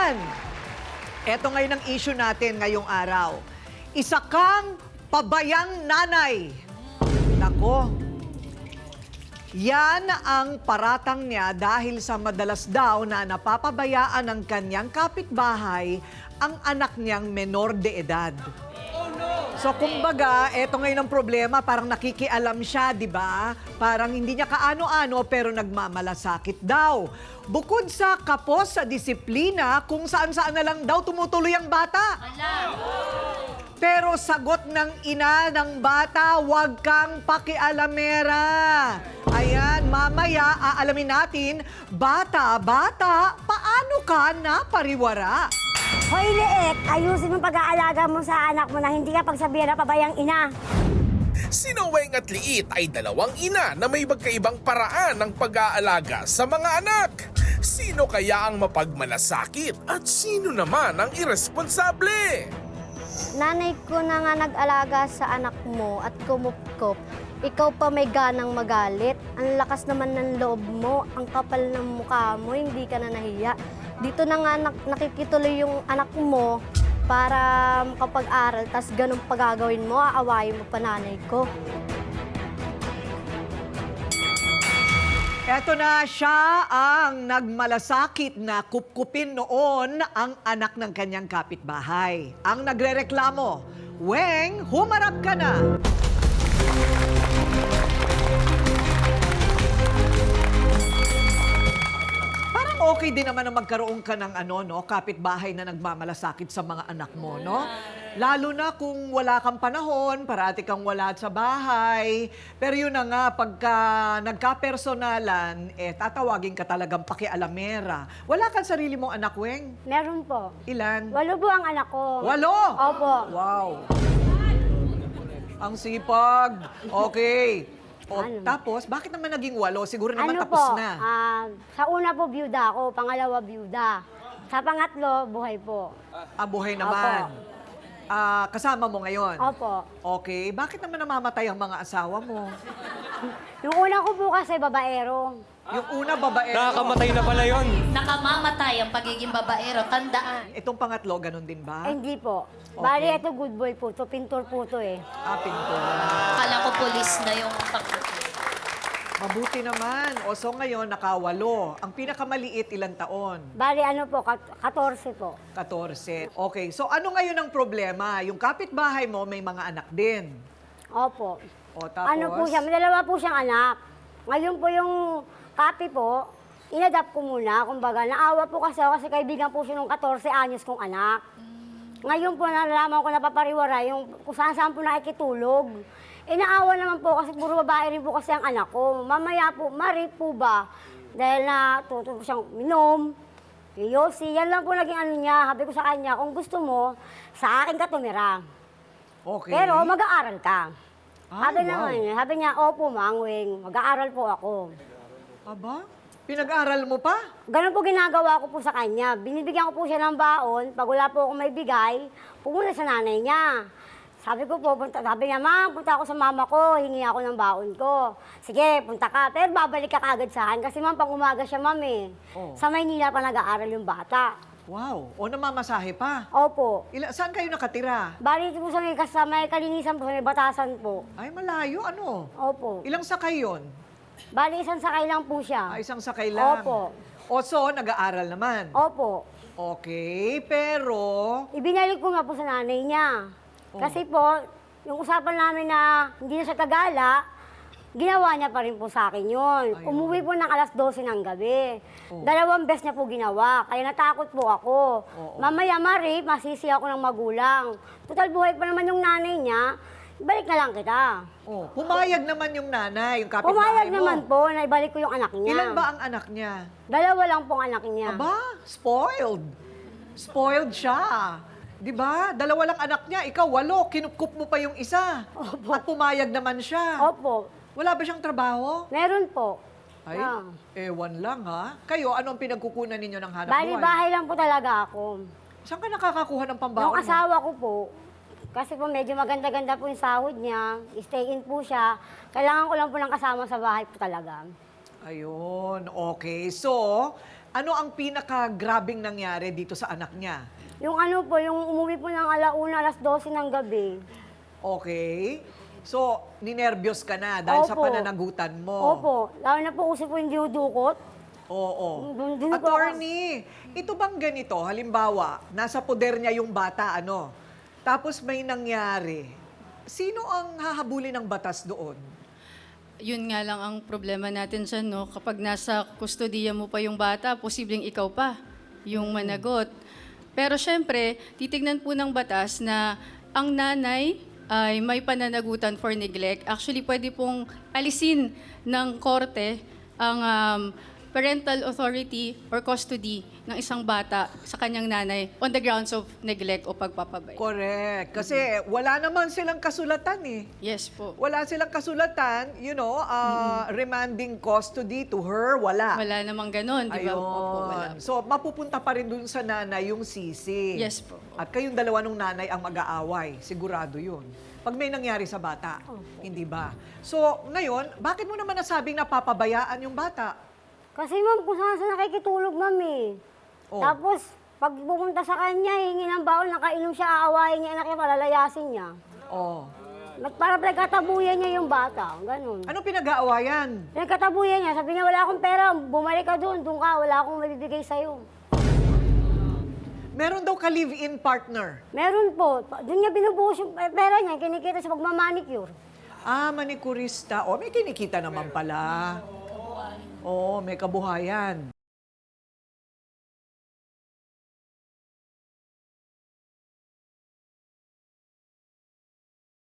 Ayan! Ito ngayon ang issue natin ngayong araw. Isa kang pabayang nanay. Nako, yan ang paratang niya dahil sa madalas daw na napapabayaan ng kanyang kapitbahay ang anak niyang menor de edad. So kumbaga, eto ngayon ang problema, parang nakikialam siya, di ba? Parang hindi niya kaano-ano pero nagmamalasakit daw. Bukod sa kapos sa disiplina, kung saan-saan na lang daw tumutuloy ang bata. Pero sagot ng ina ng bata, huwag kang pakialamera. Ayan, mamaya aalamin natin, bata, paano ka napariwara? Hoy, Leek, ayusin mo pag-aalaga mo sa anak mo na hindi ka pagsabihan na pabayang ina. Si Noeng at Liit ay dalawang ina na may magkaibang paraan ng pag-aalaga sa mga anak. Sino kaya ang mapagmalasakit at sino naman ang irresponsable? Nanay ko na nga nag-alaga sa anak mo at kumupkop. Ikaw pa may ganang magalit. Ang lakas naman ng loob mo, ang kapal ng mukha mo, hindi ka na nahiya. Dito na nga nakikituloy yung anak mo para makapag-aral, tas ganun pagagawin mo, aawayin mo pa nanay ko. Eto na siya ang nagmalasakit na kupkupin noon ang anak ng kanyang kapitbahay. Ang nagrereklamo, Weng, humarap ka na! Parang okay din naman na magkaroon ka ng kapitbahay na nagmamalasakit sa mga anak mo, no? Lalo na kung wala kang panahon, parati kang wala sa bahay. Pero yun na nga, pagka nagka-personalan, tatawagin ka talagang pakialamera. Wala kang sarili mong anak, Weng? Meron po. Ilan? 8 po ang anak ko. 8? Opo. Wow. Ang sipag. Okay. O, Ano? tapos, bakit naman naging 8? Siguro naman Ano tapos po, na. sa una po, byuda ako. Pangalawa, byuda. Sa pangatlo, buhay po. Buhay naman. Kasama mo ngayon? Opo. Okay. Bakit naman namamatay ang mga asawa mo? Yung una ko po kasi babaero. Yung una, babae. Nakakamatay na pala yun. Nakamamatay ang pagiging babaero. Tandaan. Itong pangatlo, ganun din ba? Hindi po. Okay. Bali, ito good boy po. Ito, pintor po ito eh. Pinto. Akala ko pulis na yung Mabuti naman. O, so ngayon, nakawalo. Ang pinakamaliit, ilang taon? Bali, ano po, 14 po. 14. Okay. So, ano ngayon ang problema? Yung kapitbahay mo, may mga anak din. Opo. O, tapos? Ano po siya, may dalawa po siyang anak. Ngayon po yung kapi po, inadapt ko muna. Kumbaga, naawa po kasi ako kasi kaibigan po siya nung 14 anyos kong anak. Ngayon po, nalalaman ko na papariwara yung kung saan-saan po nakikitulog. Inaawa naman po kasi puro babae rin po kasi ang anak ko. Mamaya po, ma-rape po ba? Dahil na tutulog siyang minom, Yosi, yan lang po naging ano niya. Sabi ko sa kanya, kung gusto mo, sa akin ka tumira. Okay. Pero mag-aaral ka. Ay, Sabi niya, opo, Mangwing, mag-aaral po ako. Aba? Pinag-aral mo pa? Ganun po ginagawa ko po sa kanya. Binibigyan ko po siya ng baon. Pag wala po akong may bigay, pumunta sa nanay niya. Sabi ko po, sabi niya, Ma'am, punta ako sa mama ko, hingi ako ng baon ko. Sige, punta ka. Pero babalik ka kagad sa akin kasi ma'am, pang umaga siya, ma'am eh. Oh. Sa Maynila pa nag-aaral yung bata. Wow. O, namamasahe pa? Opo. Saan kayo nakatira? Bali po sa may kasama, may kalinisan po, sa may batasan po. Ay, malayo. Ano? Opo. Ilang sakay yun? Bali, isang sakay lang po siya. Isang sakay lang. Opo. O, so, nag-aaral naman? Opo. Okay, pero... Ibinalik ko nga po sa nanay niya. Oh. Kasi po, yung usapan namin na hindi na siya tagala, ginawa niya pa rin po sa akin yun. Ayun. Umuwi po ng alas 12 ng gabi. Oh. 2 beses niya po ginawa, kaya natakot po ako. Oo. Mamaya, Mari, masisi ako ng magulang. Total buhay pa naman yung nanay niya, balik na lang kita. Oh, pumayag naman yung nanay, yung kapitbahay Pumayag mo. naman po na ibalik ko yung anak niya. Ilan ba ang anak niya? 2 lang pong anak niya. Aba, spoiled. Spoiled siya. Di ba? 2 lang anak niya, ikaw 8, kinupkup mo pa yung isa. Opo. At pumayag naman siya. Opo. Wala ba siyang trabaho? Meron po. Ay, Ah. ewan lang ha. Kayo, ano ang pinagkukunan ninyo ng hanap Bali, buhay? bahay lang po talaga ako. Saan ka nakakakuha ng pambaon Yung mo? asawa ko po, kasi po medyo maganda-ganda po yung sahod niya, stay in po siya. Kailangan ko lang po ng kasama sa bahay po talaga. Ayun, okay. So, Ano ang pinaka-grabing nangyari dito sa anak niya? Yung ano po, yung umuwi po ng alauna, alas 12 ng gabi. Okay. So, ninervyos ka na dahil sa Opo. pananagutan mo. Opo, lalo na po kasi po yung dinudukot. Oo. Dun po Attorney, ito bang ganito? Halimbawa, nasa poder niya yung bata, ano? Tapos may nangyari. Sino ang hahabulin ng batas doon? Yun nga lang ang problema natin dyan, no? Kapag nasa kustodiya mo pa yung bata, posibleng ikaw pa yung managot. Pero syempre, titignan po ng batas na ang nanay ay may pananagutan for neglect. Actually, pwede pong alisin ng korte ang parental authority or custody ng isang bata sa kanyang nanay on the grounds of neglect o pagpapabay. Correct. Kasi wala naman silang kasulatan eh. Yes po. Wala silang kasulatan, remanding custody to her, wala. Wala namang ganun, di ba? Opo, wala. So, mapupunta pa rin dun sa nanay yung sisi. Yes po. At kayong dalawa nung nanay ang mag-aaway. Sigurado yun. Pag may nangyari sa bata, hindi ba? So, ngayon, bakit mo naman nasabing napapabayaan yung bata? Kasi ma'am, kung saan sa nakikitulog ma'am eh. Oh. Tapos, pag pumunta sa kanya, hingi ng baon, nakainom siya, aawayin niya, anak niya, palalayasin niya. Oh. Para pinagkatabuyan niya yung bata, ganun. Anong pinag-aawayan? Pinagkatabuyan niya, sabi niya, wala akong pera, bumalik ka doon ka, wala akong mabibigay sa'yo. Meron daw ka-live-in partner. Meron po, doon niya binubuhos yung pera niya, kinikita sa pagmamanicure. Ah, manikurista. Oh, may kinikita naman pala. Oh, may kabuhayan.